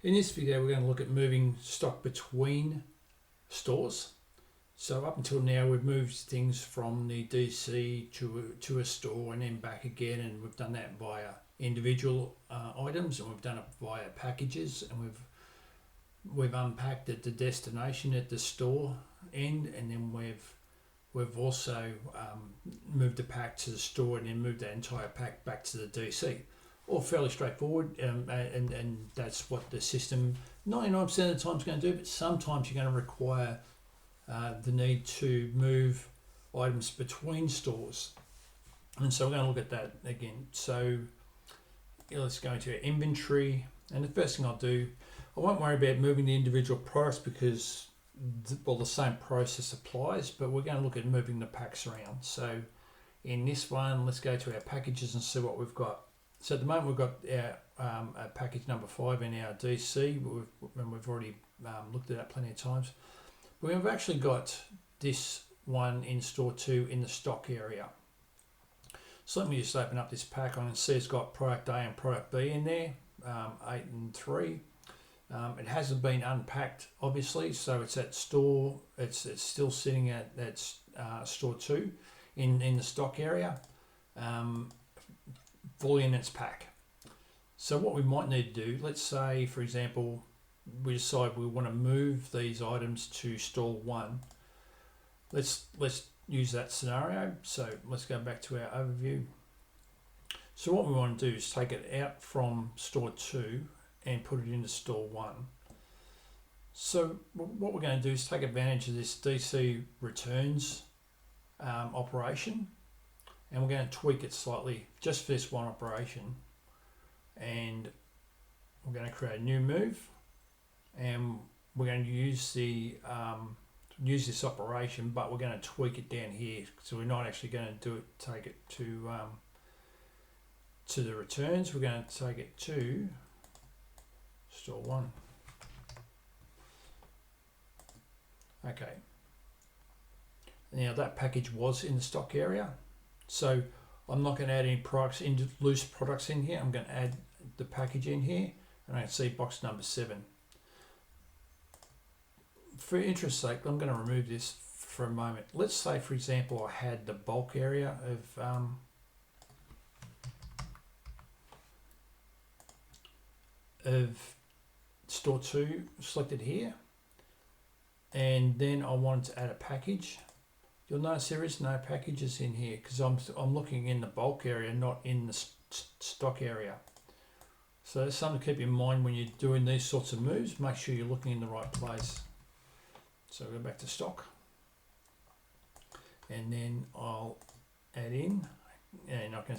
In this video we're going to look at moving stock between stores. So up until now we've moved things from the DC to a store and then back again, and we've done that via individual items, and we've done it via packages, and we've unpacked at the destination at the store end, and then we've also moved the pack to the store and then moved that entire pack back to the DC. All fairly straightforward, and that's what the system 99% of the time is going to do, but sometimes you're going to require the need to move items between stores. And so we're going to look at that again. So let's go into our inventory, and the first thing I'll do, I won't worry about moving the individual products because the same process applies, but we're going to look at moving the packs around. So in this one, let's go to our packages and see what we've got. So at the moment we've got our package number 5 in our DC, and we've already looked at that plenty of times. But we've actually got this one in store 2 in the stock area. So let me just open up this pack. I can see it's got product A and product B in there, 8 and 3. It hasn't been unpacked, obviously, so it's at store. It's still sitting at store 2 in the stock area, fully in its pack. So what we might need to do, let's say for example we decide we want to move these items to store 1. Let's use that scenario. So let's go back to our overview. So what we want to do is take it out from store 2 and put it into store 1. So what we're going to do is take advantage of this DC returns operation, and we're going to tweak it slightly just for this one operation, and we're going to create a new move, and we're going to use this operation, but we're going to tweak it down here. So we're not actually going to take it to the returns. We're going to take it to store 1. Okay. Now that package was in the stock area, so I'm not going to add any products, loose products in here. I'm going to add the package in here, and I can see box number 7. For interest's sake, I'm going to remove this for a moment. Let's say, for example, I had the bulk area of store 2 selected here, and then I wanted to add a package. You'll notice there is no packages in here because I'm looking in the bulk area, not in the stock area. So that's something to keep in mind when you're doing these sorts of moves. Make sure you're looking in the right place. So go back to stock, and then I'll add in, and I can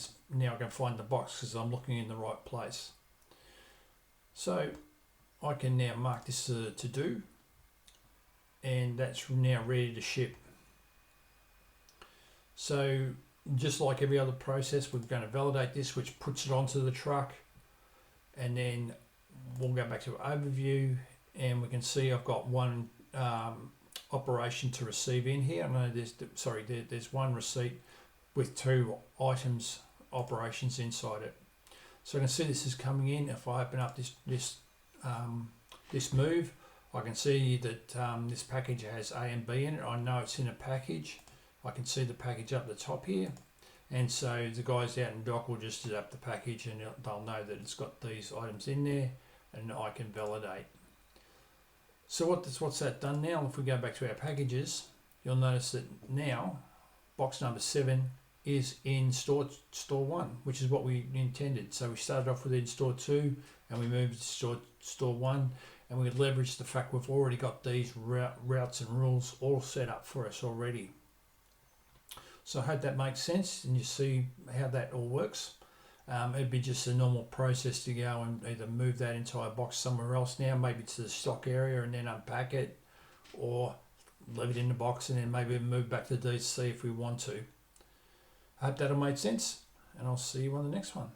find the box because I'm looking in the right place. So I can now mark this to do, and that's now ready to ship. So just like every other process, we're going to validate this, which puts it onto the truck, and then we'll go back to overview, and we can see I've got one operation to receive in here. I know there's one receipt with 2 items operations inside it. So I can see this is coming in. If I open up this move, I can see that this package has A and B in it. I know it's in a package. I can see the package up the top here, and so the guys out in dock will just set up the package, and they'll know that it's got these items in there, and I can validate. So what's that done now? If we go back to our packages, you'll notice that now box number 7 is in store 1, which is what we intended. So we started off with in store 2, and we moved to store 1, and we leveraged the fact we've already got these routes and rules all set up for us already. So I hope that makes sense, and you see how that all works. It'd be just a normal process to go and either move that entire box somewhere else now, maybe to the stock area, and then unpack it, or leave it in the box and then maybe move back to the DC if we want to. I hope that'll make sense, and I'll see you on the next one.